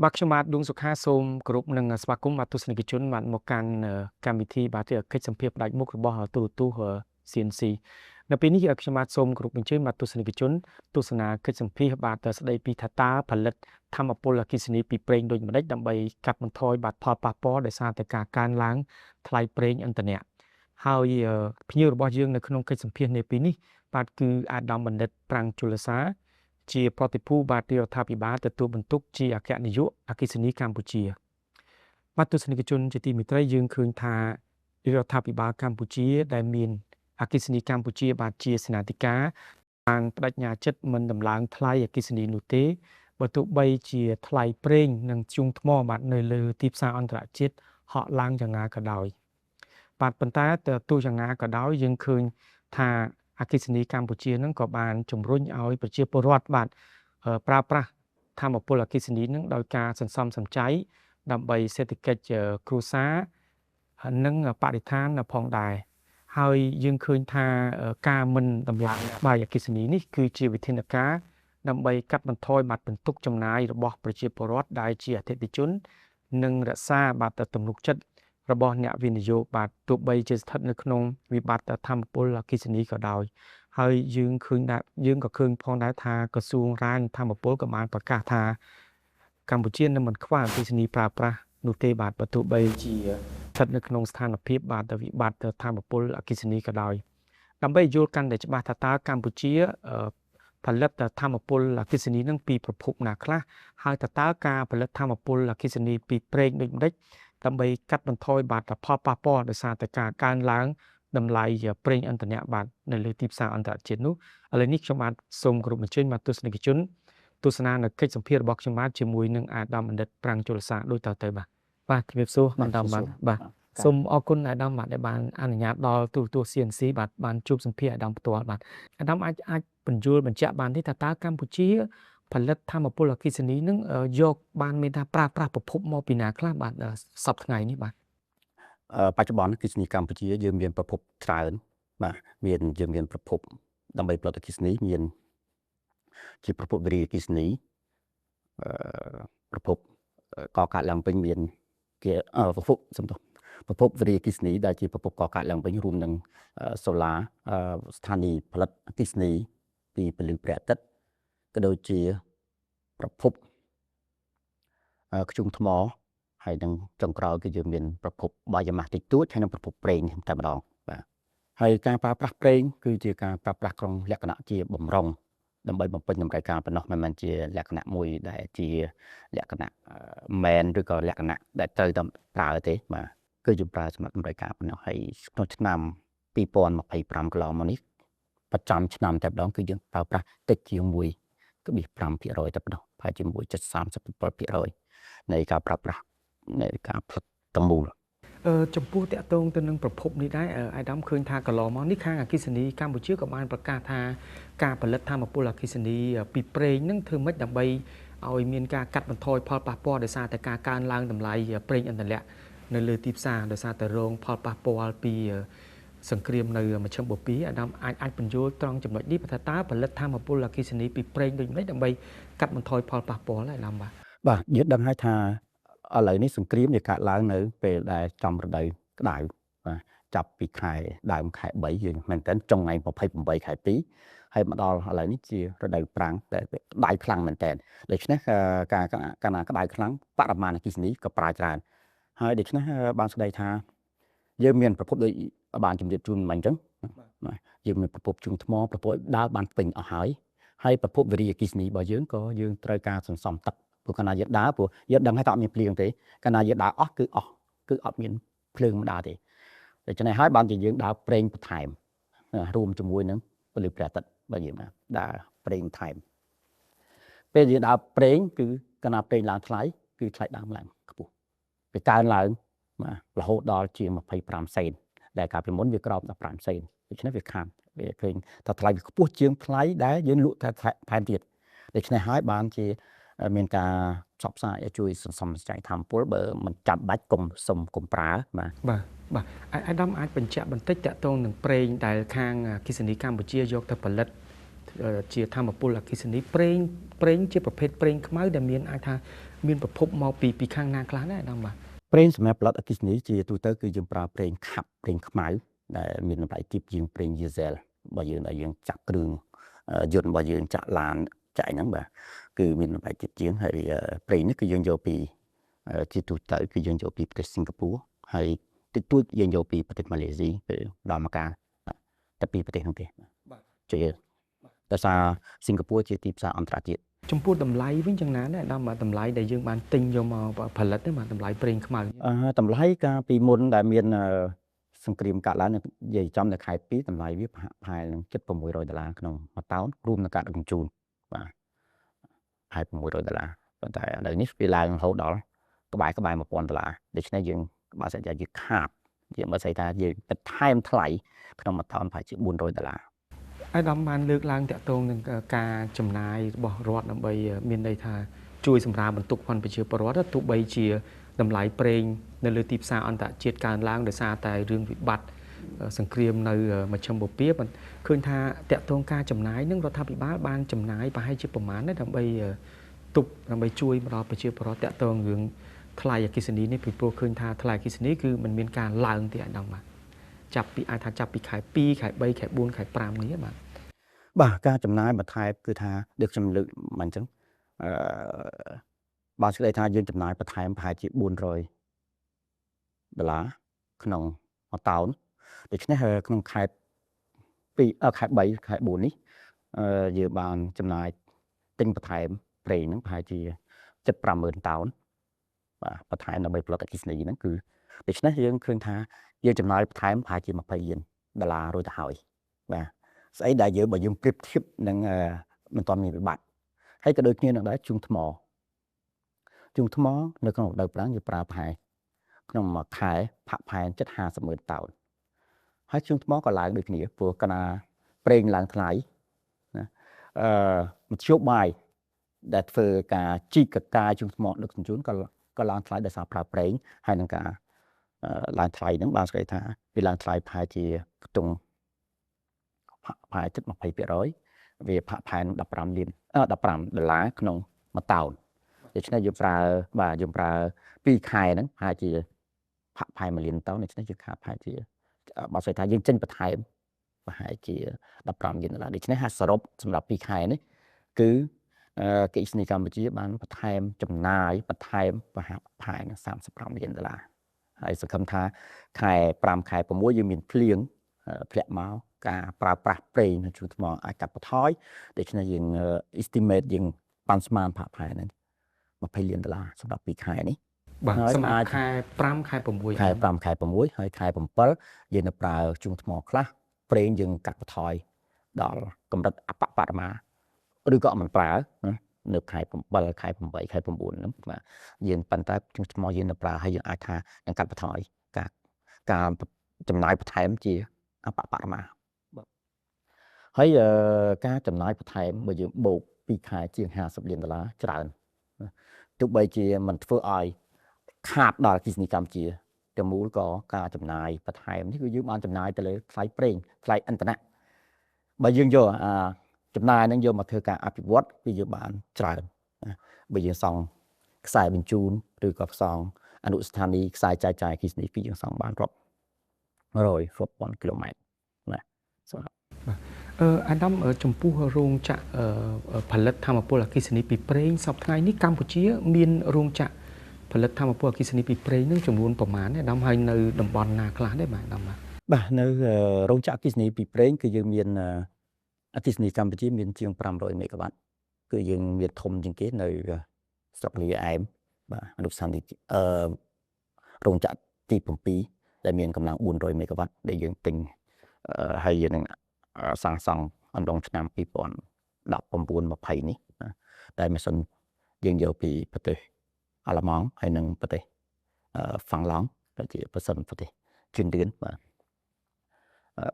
บักชมาดดวงสุขาสมกรุปหนึ่งสมาคมมาตุสนิกชนมันมกันการวิธีบาดเจ็บคิดสัมเพบได้มุกบ่อตู้หัวเซียนซีในปีนี้อักชมาสมกรุปเป็นชื่อมาตุสนิกชนตุสนาคิดสัมเพบาดแต่สดายปีทัตตาผลิตทำอปุลกิสนีปีเปรงโดยมันได้ดำไปกัดมันทอยบาดพอปาปอได้สร้างแต่การล้างทลายเปรงอันตรเนี่ยเฮาพิญญาบ่อยื่นในขนมคิดสัมเพในปีนี้บาดคืออาดำบันเด็ดปรางจุลสาជាប្រតិភូបាទរដ្ឋាភិបាលទទួលបន្ទុកជាអគ្គនាយកអគ្គិសនីកម្ពុជាបាទទស្សនិកជនជាទីមេត្រីយើងឃើញថារដ្ឋាភិបាលកម្ពុជាដែលមានអគ្គិសនីកម្ពុជាបាទជាសេនាធិការបានបដិញ្ញាចិត្តមិនដំឡើងថ្លៃអគ្គិសនីនោះទេបើទោះបីជាថ្លៃប្រេងនិងធ្យូងថ្មបាទនៅលើទីផ្សារអន្តរជាតិហក់ឡើងយ៉ាងណាក៏ដោយបាទប៉ុន្តែទោះយ៉ាងណាក៏ដោយយើងឃើញថាអគ្គិសនីកម្ពុជានឹងក៏បានជំរុញឲ្យប្រជាពលរដ្ឋបាទប្រើប្រាស់ធម្មពលអគ្គិសនីនឹងដោយការសន្សំសំចៃដើម្បីសេដ្ឋកិច្ចគ្រួសារនិងបរិស្ថានផងដែរហើយយើងឃើញថាការមិនតម្លាក់បាយអគ្គិសនីនេះគឺជាវិធានការដើម្បីកាត់បន្ថយបាទបន្ទុកចំណាយរបស់ប្រជាពលរដ្ឋដែលជាអតិថិជននិងរក្សាបាទទំនុកចិត្តរបស់អ្នកវិនិយោគបាទទោះបីជាស្ថិតនៅក្នុងវិបត្តិធម្មពលអគ្គិសនីក៏ដោយហើយយើងឃើញដែរយើងក៏ឃើញផងដែរថាក្រសួងរាយធម្មពលក៏បានប្រកាសថាកម្ពុជានឹងមិនខ្វះអគ្គិសនីប្រើប្រាស់នោះទេបាទបើទោះបីជាស្ថិតនៅក្នុងស្ថានភាពបាទវិបត្តិធម្មពលអគ្គិសនីក៏ដោយដើម្បីយល់កាន់តែច្បាស់ថាតើកម្ពុជាផលិតធម្មពលអគ្គិសនីនឹងពីប្រភពណាខ្លះហើយតើការផលិតធម្មពលអគ្គិសនីពីប្រេងដូចម្តេចដើម្បីកាត់បន្ថយបាទផលប៉ះពាល់ដោយសារតែការកើនឡើងតម្លៃប្រេងឥន្ធនៈបាទនៅលើទីផ្សារអន្តរជាតិនោះឥឡូវនេះខ្ញុំបាទសូមគោរពអញ្ជើញមកទស្សនិកជនទស្សនានៅកិច្ចសម្ភាសន៍របស់ខ្ញុំបាទជាមួយនឹងអាដាមបណ្ឌិតប្រាំងជលសាដូចតទៅបាទជំរាបសួរអាដាមបាទសូមអរគុណអាដាមបាទដែលបានអនុញ្ញាតដល់ទូរទស្សន៍ CNC បាទបានជួបសម្ភាសន៍អាដាមផ្ទាល់បាទអាដាមអាចបញ្យល់បញ្ជាក់បានទេថាតើកម្ពុជាផលិតធម្មពលអគ្គិសនីនឹងយកបានមានថាប្រើប្រាស់ប្រភពមកពីណាខ្លះបាទសប្តាហ៍ថ្ងៃនេះបាទបច្ចុប្បន្នអគ្គិសនីកម្ពុជាយើងមានប្រភពច្រើនបាទយើងមានប្រភពដើម្បីផលិតអគ្គិសនីមានជាប្រភពវិរិយអគ្គិសនីប្រភពកកើតឡើងវិញមានគេប្រភពវិរិយអគ្គិសនីដែលជាប្រភពកកើតឡើងវិញរួមនឹងសូឡាស្ថានីយ៍ផលិតអគ្គិសនីពីពន្លឺព្រះអាទិត្យក៏ដូចជាប្រភពធ្យូងថ្មហើយនឹងចុងក្រោយគឺយើងមានប្រភពបាយម៉ាស់តិចតួចហើយនឹងប្រភពប្រេងតែម្ដងបាទហើយការប្រើប្រាស់ប្រេងគឺជាការប្រើប្រាស់ក្នុងលក្ខណៈជាបំរុងដើម្បីបំពេញតម្រូវការប៉ុណ្ណោះមិនមែនជាលក្ខណៈមួយដែលជាលក្ខណៈមែនឬក៏លក្ខណៈដែលត្រូវតែប្រើទេបាទគឺយើងប្រើសម្រាប់តម្រូវការប៉ុណ្ណោះហើយក្នុងឆ្នាំ2025កន្លងមកនេះប្រចាំឆ្នាំតែម្ដងគឺយើងប្រើប្រាស់តិចជាង 1.5% តែប៉ុណ្ណោះប្រហែលជា 1.37% នៃការប្រើប្រាស់នៃការផលិតទាំងមូលចំពោះតកតងទៅនឹងប្រភពនេះដែរអាដាមឃើញថាកន្លងមកនេះខាងអគ្គិសនីកម្ពុជាក៏បានប្រកាសថាការផលិតធម្មពលអគ្គិសនីពីប្រេងនឹងធ្វើម៉េចដើម្បីឲ្យមានការកាត់បន្ថយផលប៉ះពាល់ដោយសារតែការកើនឡើងតម្លៃប្រេងឥន្ធនៈនៅលើទីផ្សារដោយសារតែរងផលប៉ះពាល់ពីសង្គ្រាមនៅមជ្ឈិមបូព៌ាអាដាមអាចបញ្យល់ត្រង់ចំណុចនេះថាតើផលិតធម្មពលអគ្គិសនីពីប្រេងដូចម្តេចដើម្បីកាត់បន្ថយផលប៉ះពាល់អាដាមបាទយើងដឹងហើយថាឥឡូវនេះសង្គ្រាមវាកើតឡើងនៅពេលដែលចំរដូវក្តៅបាទចាប់ពីដើមខែ3យើងមែនតើចុងថ្ងៃ28ខែ2ហើយមកដល់ឥឡូវនេះជារដូវប្រាំងតែក្តៅខ្លាំងមែនតើដូច្នេះការណាក្តៅខ្លាំងបរិមាណអគ្គិសនីក៏ប្រើច្រើនហើយដូច្នេះបានស្ដីថាយើងមានប្រភពដូចបានជំរាបជូនមិញអញ្ចឹងបាទយើងមានប្រភពជុំថ្មប្រភពដើរបានពេញអស់ហើយប្រភពវិរិយអគ្គិសនីរបស់យើងក៏យើងត្រូវការសន្សំទឹកព្រោះកាលណាយើងដើរព្រោះយើងដឹងហើយថាអត់មានភ្លៀងទេកាលណាយើងដើរអស់គឺអត់មានភ្លើងមកដើរទេដូច្នេះហើយបានជាយើងដើរប្រេងបន្ថែមរួមជាមួយនឹងពលិព្រះអាទិត្យបើយើងដើរប្រេងបន្ថែមពេលយើងដើរប្រេងគឺកាលណាប្រេងឡើងថ្លៃគឺថ្លៃដើមឡើងខ្ពស់វាកើនឡើងបាទរហូតដល់ជា25សេនដែលកាលពីមុនវាក្រោម15សេនដូច្នេះវាខានវាឃើញថាថ្លៃវាខ្ពស់ជាងថ្លៃដែលយើងលក់ថែមទៀតដូច្នេះហើយបានជាមានការផ្សព្វផ្សាយឲ្យជួយសន្សំសំចៃធម្មពលបើមិនចាំបាច់កុំប្រើបាទអាដាមអាចបញ្ជាក់បន្តិចតកតងនឹងប្រេងដែលខាងអគ្គិសនីកម្ពុជាយកទៅផលិតជាធម្មពលអគ្គិសនីប្រេងជាប្រភេទប្រេងខ្មៅដែលមានអាចថា មានប្រភពមកពីខាងណាខ្លះដែរដល់បាទ ប្រេងសម្រាប់ផលិតអគ្គិសនីជាទូទៅគឺយើងប្រើប្រេងខាប់ប្រេងខ្មៅដែលមានតម្លៃទាបជាងប្រេងឌីសែលបើយើងដែលយើងចាក់គ្រឿងយន្តរបស់យើងចាក់ឡានចាក់ហ្នឹងបាទគឺមានតម្លៃទាបជាងហើយប្រេងនេះគឺយើងយកពីជាទូទៅគឺយើងយកពីប្រទេសសិង្ហបុរីហើយតិចតួចយើងយកពីប្រទេសម៉ាឡេស៊ីពេលដល់មកការតែពីប្រទេសហ្នឹងទេជាដោយសារសិង្ហបុរីជាទីផ្សារអន្តរជាតិចំពោះតម្លៃវិញយ៉ាងណាដែរដល់តម្លៃដែលយើងបានទិញយកមកផលិតហ្នឹងបាទតម្លៃប្រេងខ្មៅតម្លៃកាលពីមុនដែលមានសង្គ្រាមកាត់ឡើងនិយាយចំនៅខែ2តម្លៃវាប្រហែលនឹង$600ក្នុងមួយតោនរួមនឹងការដឹកជញ្ជូនបាទប្រហែល$600ប៉ុន្តែឥឡូវនេះវាឡើងរហូតដល់ក្បែរ$1000ដូច្នេះយើងបើសិនជាយើងខាតយើងបើស្អីថាយើងបន្ថែមថ្លៃក្នុងមួយតោនប្រហែលជា$400អាដាមបានលើកឡើងតាក់ទងនឹងការចំណាយរបស់រដ្ឋដើម្បីមានន័យថាជួយសម្រាលបន្ទុកផងប្រជាពលរដ្ឋទោះបីជាតម្លៃប្រេងនៅលើទីផ្សារអន្តរជាតិកើនឡើងដោយសារតែរឿងវិបត្តិសង្គ្រាមនៅមជ្ឈិមបូព៌ាឃើញថាតាក់ទងការចំណាយនឹងរដ្ឋាភិបាលបានចំណាយប្រហែលជាប្រមាណដែរដើម្បីជួយមកដល់ប្រជាពលរដ្ឋតាក់ទងរឿងថ្លៃអគ្គិសនីនេះពីព្រោះឃើញថាថ្លៃអគ្គិសនីគឺมันមានការឡើងទេអាដាមបាទចាប់ពីខែ2ខែ3ខែ4ខែ5នេះបាទការចំណាយបន្ថែមគឺថាដូចខ្ញុំលើកមិនអញ្ចឹងបើស្ដីថាយើងចំណាយបន្ថែមប្រហែលជា$400ក្នុងមួយតោនដូច្នេះក្នុងខែ2ខែ3ខែ4នេះយើងបានចំណាយទិញបន្ថែមប្រេងហ្នឹងប្រហែលជា750,000តោនបាទបន្ថែមដើម្បីផលិតអគ្គិសនីហ្នឹងគឺដូច្នេះយើងឃើញថាយើងចំណាយបន្ថែមប្រហែលជា$20រួចទៅហើយបាទស្អីដែលបើយើងប្រៀបធៀបនឹងមិនទាន់មានវិបត្តិហើយក៏ដូចគ្នានឹងដែរជូងថ្មនៅក្នុងរដូវប្រាំងយើងប្រើប្រហែលក្នុងមួយខែផាក់ផែន$50,000តោនហើយជូងថ្មក៏ឡើងដូចគ្នាព្រោះកាលណាប្រេងឡើងថ្លៃណាមធ្យោបាយដែលធ្វើការជីកកាយជូងថ្មដឹកជញ្ជូនក៏ឡើងថ្លៃដោយសារប្រើប្រេងហើយនឹងការឡើងថ្លៃហ្នឹងបានស្គាល់ថាវាឡើងថ្លៃប្រហែលជាខ្ទង់ប្រហែលជិត20%វាផាក់ផែន$15ក្នុងមួយតោនដូច្នេះយើងប្រើ2ខែហ្នឹងប្រហែលជាផាក់ផែន$1លានតោនដូច្នេះយើងខាតប្រហែលជាបើស្អីថាយើងចេញបន្ថែមប្រហែលជា$15លានដូច្នេះសរុបសម្រាប់2ខែនេះគឺអគ្គិសនីកម្ពុជាបានបន្ថែមចំណាយបន្ថែមប្រហែល$35លានហើយសង្ឃឹមថាខែ5ខែ6យើងមានភ្លៀងធ្លាក់មកការប្រើប្រាស់ប្រេងនៅជូងថ្មអាចកាត់បន្ថយដូច្នេះយើង estimate យើងប៉ាន់ស្មានផាក់ផែន$20លានសម្រាប់2ខែនេះបាទសម្រាប់ខែ5ខែ6ខែ5ខែ6ហើយខែ7យើងនៅប្រើជូងថ្មខ្លះប្រេងយើងកាត់បន្ថយដល់កម្រិតអបបរមាឬក៏មិនប្រើនៅខែ7ខែ8ខែ9ហ្នឹងបាទយើងប៉ុន្តែជូងថ្មយើងនៅប្រើហើយយើងអាចថានឹងកាត់បន្ថយការចំណាយបន្ថែមជាអបបរមាហើយការចំណាយបន្ថែមបើយើងបូក2ខែជាង$50លានច្រើនទោះបីជាមិនធ្វើឲ្យខាតដល់អគ្គិសនីកម្ពុជាទាំងមូលក៏ការចំណាយបន្ថែមនេះគឺយើងបានចំណាយទៅលើថ្លៃប្រេងថ្លៃឥន្ធនៈបើយើងយកចំណាយហ្នឹងយកមកធ្វើការអភិវឌ្ឍគឺយើងបានច្រើនបើយើងសង់ខ្សែបញ្ជូនឬក៏សង់អនុស្ថានីយ៍ខ្សែចែកចាយអគ្គិសនីគឺយើងសង់បានរាប់ពាន់គីឡូម៉ែត្រណាសម្រាប់អាដាមចំពោះរោងចក្រផលិតថាមពលអគ្គិសនីពីប្រេងសប្តាហ៍នេះកម្ពុជាមានរោងចក្រផលិតថាមពលអគ្គិសនីពីប្រេងនឹងចំនួនប្រមាណដែរអាដាមហើយនៅតំបន់ណាខ្លះដែរបាទអាដាមបាទនៅរោងចក្រអគ្គិសនីពីប្រេងគឺយើងមានអគ្គិសនីកម្ពុជាមានជាង500មេហ្គាវ៉ាត់គឺយើងមានធំជាងគេនៅស្រុកលាអែមបាទអនុស្ថានីយ៍រោងចក្រទី7ដែលមានកម្លាំង400មេហ្គាវ៉ាត់ដែលយើងទិញហើយយើងនឹងសាងសង់អំឡុងឆ្នាំ2019-20នេះដែលម៉ាស៊ីនយើងយកពីប្រទេសអាល្លឺម៉ង់ហើយនិងប្រទេសហ្វាំងឡង់ដែលជាប្រទេសជឿនលឿនបាទ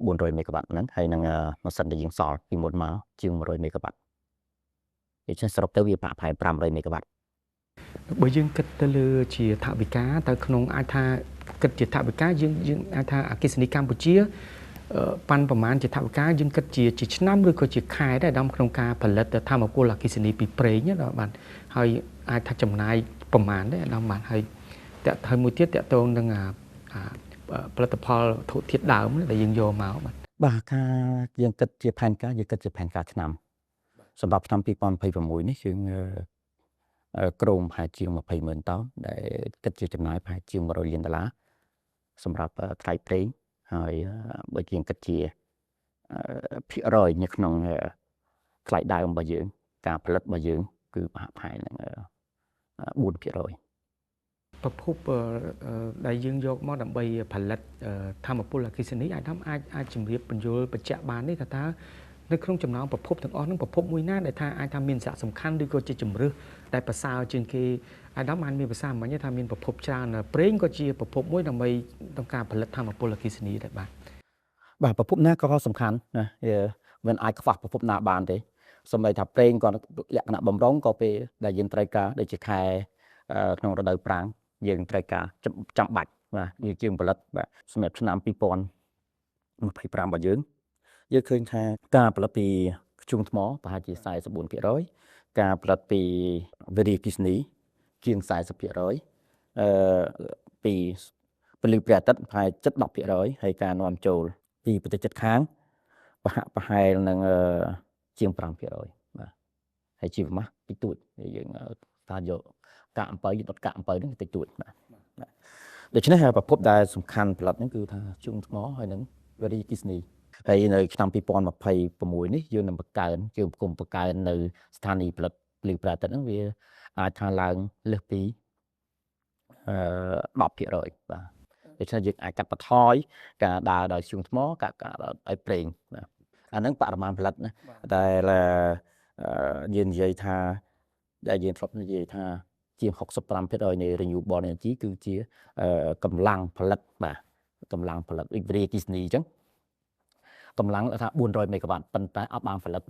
400មេហ្គាវ៉ាត់ហ្នឹងហើយនឹងម៉ាស៊ីនដែលយើងសល់ពីមុនមកជាង100មេហ្គាវ៉ាត់ដូច្នេះសរុបទៅវាប្រហែល500មេហ្គាវ៉ាត់បើយើងគិតទៅលើជាថវិកាទៅក្នុងអាចថាគិតជាថវិកាយើងអាចថាអគ្គិសនីកម្ពុជាប៉ាន់ប្រមាណជាថវិកាយើងគិតជាឆ្នាំឬក៏ជាខែដែរដល់ក្នុងការផលិតថាមពលអគ្គិសនីពីប្រេងណាបាទហើយអាចថាចំណាយ ប្រមាណទេអាដាមបានហើយហើយមួយទៀតតកតងនឹងផលិតផលវត្ថុធាតុដើមដែលយើងយកមកបាទ បាទការយើងគិតជាផែនការយើងគិតជាផែនការឆ្នាំសម្រាប់ឆ្នាំ2026នេះយើងក្រុមប្រហែលជាង20,000 តោនដែលគិតជាចំណាយប្រហែលជាង$100 លានសម្រាប់ថ្លៃប្រេងហើយបើយើងគិតជាភាគរយនៅក្នុងថ្លៃដើមរបស់យើងការផលិតរបស់យើងគឺប្រហែលនឹង4%ប្រភពដែលយើងយកមកដើម្បីផលិតធម្មពលអគ្គិសនីអាចជម្រាបបញ្យល់បញ្ជាក់បាននេះថាតើនៅក្នុងចំណោមប្រភពទាំងអស់នោះប្រភពមួយណាដែលថាអាចថាមានសារៈសំខាន់ឬក៏ជាជំរើសដែលប្រសើរជាងគេអាដាមបានមានភាសាមិញថាមានប្រភពច្រើនប្រេងក៏ជាប្រភពមួយដើម្បីក្នុងការផលិតធម្មពលអគ្គិសនីដែរបាទ ប្រភពណាក៏សំខាន់ណាមិនអាចខ្វះប្រភពណាបានទេសូម្បីថាប្រេងក៏លក្ខណៈបំរុងក៏ពេលដែលយើងត្រូវការដូចជាខែក្នុងរដូវប្រាំងយើងត្រូវការចាំបាច់បាទយើងផលិតបាទសម្រាប់ឆ្នាំ2025របស់យើងឃើញថាការផលិតពីធ្យូងថ្មប្រហែលជា44%ការផលិតពីវារីអគ្គិសនីជាង40%ពីពលិព្រះអាទិត្យប្រហែលជិត 10% ហើយការនាំចូលពីប្រទេសជិតខាងប្រហែលនឹងជាង 5% បាទហើយជីវម៉ាស់តិចតួចយើងថាយកកាកអំពៅដុតកាកអំពៅហ្នឹងតិចតួចបាទដូច្នេះប្រភពដែលសំខាន់ផលិតហ្នឹងគឺថាធ្យូងថ្មហើយនឹងវារីអគ្គិសនីហើយនៅឆ្នាំ2026នេះយើងនឹងបង្កើននៅស្ថានីយ៍ផលិតពលិព្រះអាទិត្យហ្នឹងវាអាចថាឡើងលើសពី10%បាទដូច្នេះយើងអាចកាត់បន្ថយការដើរដោយធ្យូងថ្មការដោយប្រេងបាទអាហ្នឹងបរិមាណផលិតណាដែលយើងនិយាយថាដែលយើងធ្លាប់និយាយថាជាង 65% នៃ renewable energy គឺជាកម្លាំងផលិតបាទកម្លាំងផលិតវិរីអគ្គិសនីអញ្ចឹងកម្លាំងថា400 មេហ្គាវ៉ាត់ប៉ុន្តែអត់បានផលិត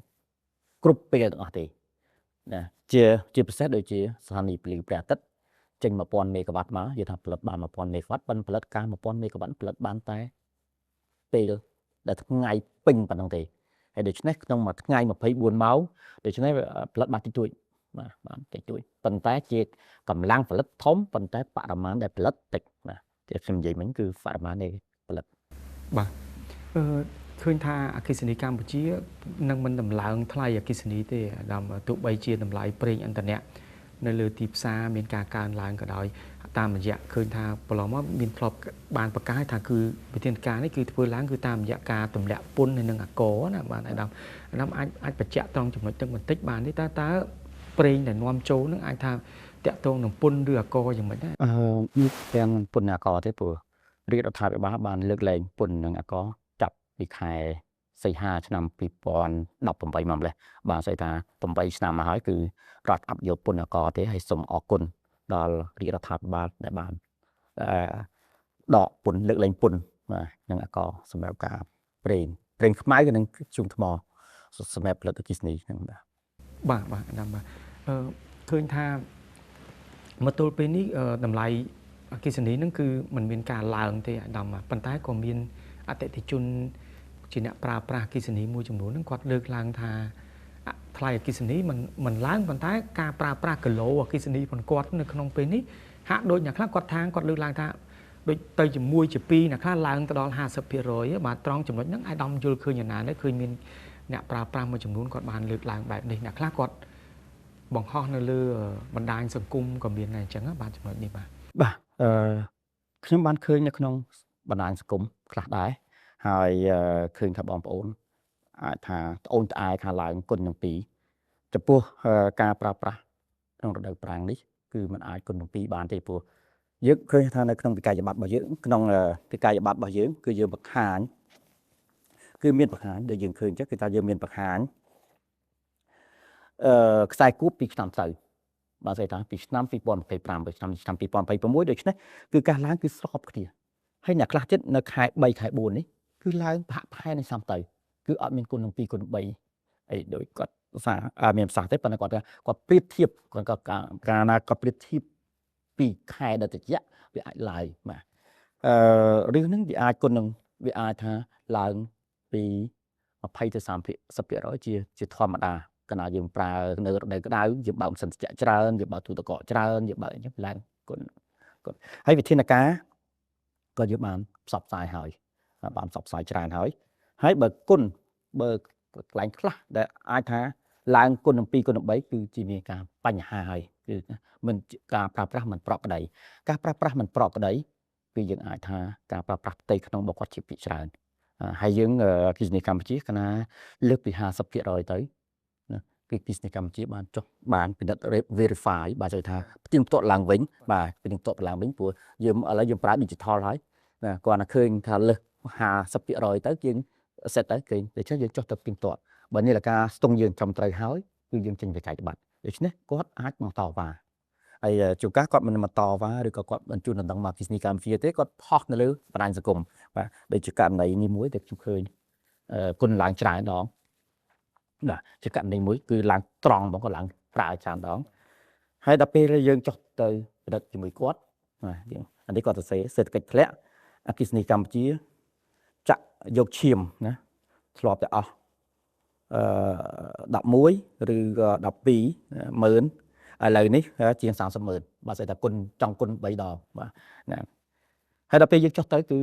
គ្រប់ពេលទាំងអស់ទេណាជាពិសេសដូចជាស្ថានីយ៍ពលិព្រះអាទិត្យចេញ 1000 មេហ្គាវ៉ាត់មកនិយាយថាផលិតបាន 1000 មេហ្គាវ៉ាត់ប៉ុន្តែផលិតការ 1000 មេហ្គាវ៉ាត់ផលិតបានតែពេលដែលថ្ងៃពេញប៉ុណ្ណឹងទេហើយដូច្នេះក្នុងមួយថ្ងៃ24ម៉ោងដូច្នេះផលិតបានតិចតួចបាទបានតិចតួចប៉ុន្តែជាកម្លាំងផលិតធំប៉ុន្តែបរិមាណដែលផលិតតិចបាទដែលខ្ញុំនិយាយមិញគឺបរិមាណនៃផលិតបាទឃើញថាអគ្គិសនីកម្ពុជានឹងមិនដំឡើងថ្លៃអគ្គិសនីទេអាដាមទោះបីជាតម្លៃប្រេងឥន្ធនៈនៅលើទីផ្សារមានការកើនឡើងក៏ដោយតាមរយៈឃើញថាប្រឡងមកមានធ្លាប់បានប្រកាសថាគឺវិធានការនេះគឺធ្វើឡើងគឺតាមរយៈការទម្លាក់ពន្ធនៅនឹងអាករណាបាទអាដាមអាចបញ្ជាក់ត្រង់ចំណុចទឹកបន្តិចបានទេតើប្រេងដែលនាំចូលនឹងអាចថាតាក់ទងនឹងពន្ធឬអាករយ៉ាងម៉េចដែរនេះទាំងពន្ធអាករទេព្រោះរាជរដ្ឋាភិបាលបានលើកលែងពន្ធនឹងអាករចាប់ពីខែសីហាឆ្នាំ2018មកម្លេះបាទស្អីថា8ឆ្នាំមកហើយគឺរដ្ឋអត់យកពន្ធអាករទេហើយសូមអរគុណដល់រាជរដ្ឋាភិបាលដែលបានដកពន្ធលើកលែងពន្ធបាទនឹងអាករសម្រាប់ការប្រេងខ្មៅនិងធ្យូងថ្មសម្រាប់ផលិតអគ្គិសនីហ្នឹងបាទអាដាមបាទឃើញថាមកទល់ពេលនេះតម្លៃអគ្គិសនីហ្នឹងគឺมันមានការឡើងទេអាដាមប៉ុន្តែក៏មានអតិថិជនជាអ្នកប្រើប្រាស់អគ្គិសនីមួយចំនួនហ្នឹងគាត់លើកឡើងថាថ្លៃអគ្គិសនីมันឡើងប៉ុន្តែការប្រើប្រាស់គីឡូអគ្គិសនីរបស់គាត់នៅក្នុងពេលនេះហាក់ដូចអ្នកខ្លះគាត់លើកឡើងថាដូចទៅជាមួយជា2អ្នកខ្លះឡើងទៅដល់ 50% បាទត្រង់ចំណុចហ្នឹងអាដាមយល់ឃើញយ៉ាងណាដែរឃើញមានអ្នកប្រើប្រាស់មួយចំនួនគាត់បានលើកឡើងបែបនេះអ្នកខ្លះគាត់បង្ហោះនៅលើបណ្ដាញសង្គមក៏មានដែរអញ្ចឹងបាទចំណុចនេះបាទខ្ញុំបានឃើញនៅក្នុងបណ្ដាញសង្គមខ្លះដែរហើយឃើញថាបងប្អូនអាចថាត្អូញត្អែថាឡើងគុណទាំងពីរចំពោះការប្រើប្រាស់ក្នុងរដូវប្រាំងនេះគឺมันអាចគុណទាំងពីរបានទេព្រោះយើងឃើញថានៅក្នុងវិក័យប័ត្ររបស់យើងក្នុងវិក័យប័ត្ររបស់យើងគឺយើងបង្ហាញគឺមានបង្ហាញដែលយើងឃើញចឹងគឺថាយើងមានបង្ហាញខ្សែគូបពីឆ្នាំទៅបាទស្អីថាពីឆ្នាំ2025ទៅឆ្នាំ2026ដូច្នេះគឺការឡើងគឺស្របគ្នាហើយអ្នកខ្លះចិត្តនៅខែ3ខែ4នេះគឺឡើងប្រហាក់ប្រហែលនឹងឆ្នាំទៅគឺអត់មានគុណនឹង2គុណ3អីដូចគាត់មានប្រសាសន៍ទេប៉ុន្តែគាត់ប្រៀបធៀបគាត់កាលណាគាត់ប្រៀបធៀបពីខែដល់តិចវាអាចឡើងបាទរឿងហ្នឹងវាអាចគុណនឹងវាអាចថាឡើងពី20ទៅ30% ជាធម្មតា កណ្ដាលយើងប្រើនៅរដូវក្តៅយើងបើកសិនតិចច្រើនយើងបើកទូទឹកកកច្រើនយើងបើកអញ្ចឹងឡើងគុណហើយវិធានការក៏យើងបានផ្សព្វផ្សាយហើយបានផ្សព្វផ្សាយច្រើនហើយបើគុណបើកន្លែងខ្លះដែលអាចថាឡើងគុណនឹង2គុណនឹង3គឺជាមានការបញ្ហាហើយគឺមិនការប្រើប្រាស់មិនប្រក្រតីការប្រើប្រាស់មិនប្រក្រតីគឺយើងអាចថាការប្រើប្រាស់ផ្ទៃក្នុងរបស់គាត់ជាភាគច្រើនហើយយើងគិសនីកម្ពុជាកណាលើកពី50%ទៅគឺគិសនីកម្ពុជាបានចុះបានពិនិត្យ verify បាទចូលថាផ្ទៀងផ្ទាត់ឡើងវិញបាទផ្ទៀងផ្ទាត់ឡើងវិញព្រោះយើងឥឡូវយើងប្រើ digital ហើយគាត់ថាឃើញថាលើស50%ទៅយើង set ទៅគេដូច្នេះយើងចុះទៅផ្ទៀងផ្ទាត់បើនេះlàការស្ទង់យើងត្រឹមត្រូវហើយគឺយើងចេញវិក័យប័ត្រដូច្នេះគាត់អាចបន្តវ៉ាហើយជួនកាលគាត់មិនបន្តវ៉ាឬក៏គាត់បញ្ជូនដណ្ដឹងមកគិសនីកម្ពុជាទេគាត់ផុសនៅលើបណ្ដាញសង្គមបាទដូចជាករណីនេះមួយដែលខ្ញុំឃើញគុណឡើងច្រើនដងបាទជាករណីមួយគឺឡើងត្រង់បងក៏ឡើងប្រើច្រើនដងហើយដល់ពេលយើងចុះទៅពិនិត្យជាមួយគាត់បាទយើងអានេះគាត់សរសេរសេដ្ឋកិច្ចធ្លាក់អគិសនីកម្ពុជាចាក់យកឈាមណាធ្លាប់តែអស់11ឬក៏12ម៉ឺនឥឡូវនេះជាង30ម៉ឺនបាទស្អីថាគុណចង់គុណ3ដងបាទណាហើយដល់ពេលយើងចុះទៅគឺ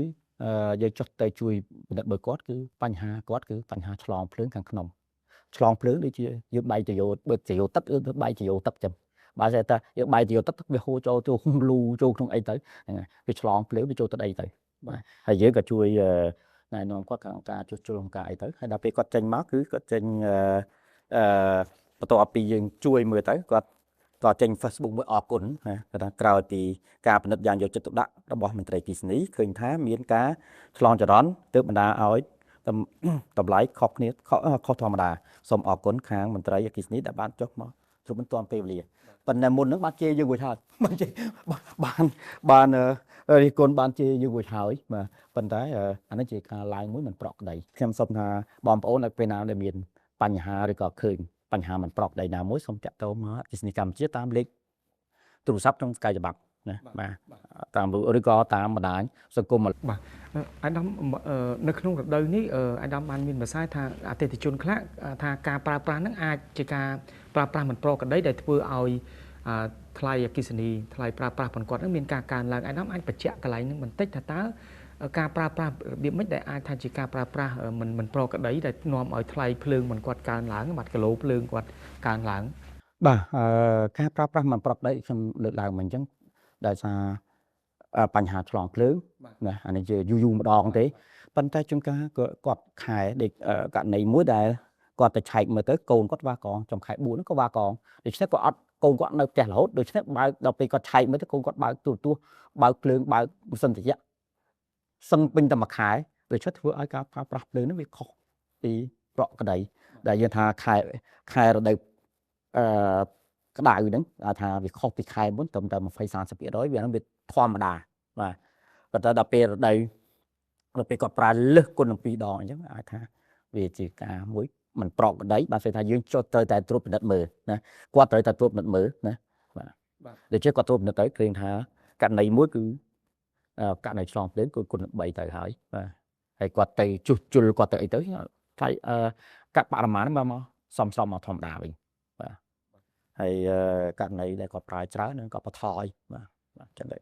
យើងចុះទៅជួយពិនិត្យមើលគាត់គឺបញ្ហាគាត់គឺបញ្ហាឆ្លងភ្លើងខាងក្នុងឆ្លងភ្លើងដូចជាយើងបាយទៅយោបើទៅយោទឹកឬបាយទៅយោទឹកចឹងបាទស្អីថាយើងបាយទៅយោទឹកវាហូរចូលលូចូលក្នុងអីទៅហ្នឹងហើយវាឆ្លងភ្លើងវាចូលទៅអីទៅបាទហើយយើងក៏ជួយណែនាំគាត់ក្នុងការជួសជុលក្នុងការអីទៅហើយដល់ពេលគាត់ចេញមកគឺគាត់ចេញបន្ទាប់ពីយើងជួយមើលទៅគាត់ក៏ចេញ Facebook មួយអរគុណណាគាត់ថាក្រោយពីការពិនិត្យយ៉ាងយកចិត្តទុកដាក់របស់មន្ត្រីគិសនីឃើញថាមានការឆ្លងចរន្តទើបបណ្ដាឲ្យតម្លៃខុសគ្នាខុសធម្មតាសូមអរគុណខាងមន្ត្រីអគ្គិសនីដែលបានចុះមកទ្រពមិនទាន់ពេលវេលាប៉ុន្តែមុនហ្នឹងបានជេរយើងរួចហើយបានជេរបានរិះគន់បានជេរយើងរួចហើយបាទប៉ុន្តែអានេះជាការឡើងមួយមិនប្រក្រតីខ្ញុំសូមថាបងប្អូននៅពេលណាដែលមានបញ្ហាឬក៏ឃើញបញ្ហាមិនប្រក្រតីណាមួយសូមតាក់ទងមកអគ្គិសនីកម្ពុជាតាមលេខទូរស័ព្ទក្នុងស្កាយច្បាប់ណាបាទតាមឬក៏តាមបណ្ដាញសង្គមបាទអាដាមនៅក្នុងរដូវនេះអាដាមបានមានប្រសាសន៍ថាអតិថិជនខ្លះថាការប្រើប្រាស់ហ្នឹងអាចជាការប្រើប្រាស់មិនប្រក្រតីដែលធ្វើឲ្យថ្លៃអគ្គិសនីថ្លៃប្រើប្រាស់របស់គាត់ហ្នឹងមានការកើនឡើងអាដាមអាចបញ្ជាក់កន្លែងហ្នឹងបន្តិចថាតើការប្រើប្រាស់របៀបម៉េចដែលអាចថាជាការប្រើប្រាស់មិនប្រក្រតីដែលនាំឲ្យថ្លៃភ្លើងរបស់គាត់កើនឡើងបាទគីឡូភ្លើងគាត់កើនឡើងបាទការប្រើប្រាស់មិនប្រក្រតីខ្ញុំលើកឡើងមកអញ្ចឹងដោយសារបញ្ហាឆ្លងភ្លើងណាអានេះជាយូរម្ដងទេប៉ុន្តែជួនកាលគាត់ខែដូចករណីមួយដែលគាត់ទៅឆែកមើលទៅកូនគាត់វ៉ាកងចំខែ4ហ្នឹងក៏វ៉ាកងដូច្នេះគាត់អត់កូនគាត់នៅផ្ទះរហូតដូច្នេះបើដល់ពេលគាត់ឆែកមើលទៅកូនគាត់បើកទូរទស្សន៍បើកភ្លើងបើកម៉ាស៊ីនត្រជាក់សឹងពេញតែមួយខែដូច្នេះធ្វើឲ្យការប្រើប្រាស់ភ្លើងហ្នឹងវាខុសពីប្រក្រតីដែលយើងថាខែរដូវក្តៅហ្នឹងថាវាខុសពីខែមុនត្រឹមតែ20-30% វាហ្នឹងវាធម្មតាបាទប៉ុន្តែដល់ពេលរដូវដល់ពេលគាត់ប្រើលើសគុណនឹង2ដងអញ្ចឹងអាចថាវាជាការមួយមិនប្រក្រតីបាទស្អីថាយើងចុះត្រូវតែត្រួតពិនិត្យមើលណាគាត់ត្រូវតែត្រួតពិនិត្យមើលណាបាទដូច្នេះគាត់ត្រួតពិនិត្យទៅឃើញថាករណីមួយគឺករណីឆ្លងភ្លើងគឺគុណ3ទៅហើយបាទហើយគាត់ទៅជួសជុលគាត់ទៅអីទៅថ្លៃកាត់បរិមាណហ្នឹងមកសមមកធម្មតាវិញបាទហើយករណីដែលគាត់ប្រើច្រើននឹងគាត់បន្ថយបាទចឹងទៅ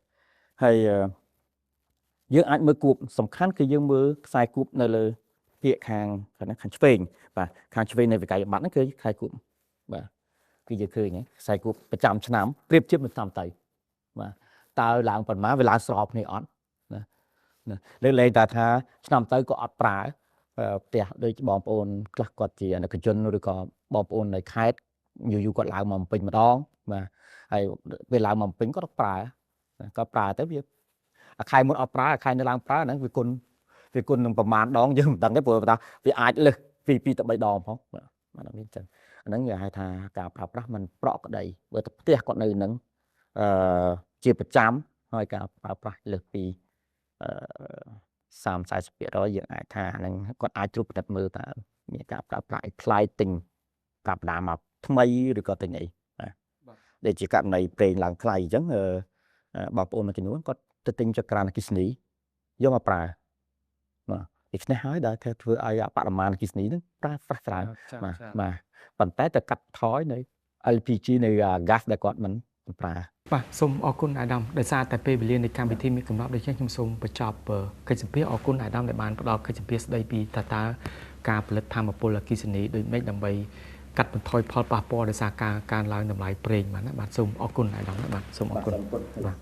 ហើយយើងអាចមើលគួបសំខាន់គឺយើងមើលខ្សែគួបនៅលើភាគខាងឆ្វេងបាទខាងឆ្វេងនៃវិក័យប័ត្រហ្នឹងគឺខ្សែគួបបាទគឺយើងឃើញខ្សែគួបប្រចាំឆ្នាំប្រៀបធៀបនឹងតាមទៅបាទតើឡើងប៉ុន្មានវាឡើងស្របគ្នាអត់ណាលើកលែងតែថាឆ្នាំទៅក៏អត់ប្រើផ្ទះដូចបងប្អូនខ្លះគាត់ជាអនុជនឬក៏បងប្អូននៅខេត្តយូរគាត់ឡើងមកពេញម្ដងបាទហើយពេលឡើងមកពេញគាត់ប្រើទៅវាអាខែមុនអត់ប្រើអាខែនៅឡើងប្រើហ្នឹងវាគុណនឹងប្រមាណដងយើងមិនដឹងទេព្រោះថាវាអាចលើសពី2ទៅ3ដងផងបាទមានចឹងអាហ្នឹងគេហៅថាការប្រើប្រាស់มันប្រក្រតីបើទៅផ្ទះគាត់នៅនឹងជាប្រចាំហើយការប្រើប្រាស់លើសពី30-40% យើងអាចថាហ្នឹងគាត់អាចត្រួតពិនិត្យមើលតើមានការប្រើប្រាស់ឲ្យថ្លៃទិញកាប់ដាមកថ្មីឬក៏ទិញអីបាទដូចជាករណីប្រេងឡើងថ្លៃអញ្ចឹងបងប្អូនមួយចំនួនគាត់ទៅទិញចក្រានអគ្គិសនីយកមកប្រើបាទ ដូច្នេះហើយដែលធ្វើឲ្យបរិមាណអគ្គិសនីហ្នឹងប្រើប្រាស់ច្រើនបាទប៉ុន្តែតែកាត់ថយនៅ LPG នៅ gas ដែលគាត់មិនប្រើបាទសូមអរគុណអាដាមដោយសារតែពេលវេលានៃកម្មវិធីមានកំណត់ដូច្នេះខ្ញុំសូមបញ្ចប់កិច្ចសម្ភាសអរគុណអាដាមដែលបានផ្ដល់កិច្ចសម្ភាសស្ដីពីតើការផលិតថាមពលអគ្គិសនីដូចម៉េចដើម្បីកាត់បន្ថយផលប៉ះពាល់ដោយសារការកើនឡើងតម្លៃប្រេងបាទណាបាទសូមអរគុណអាដាមបាទសូមអរគុណបាទ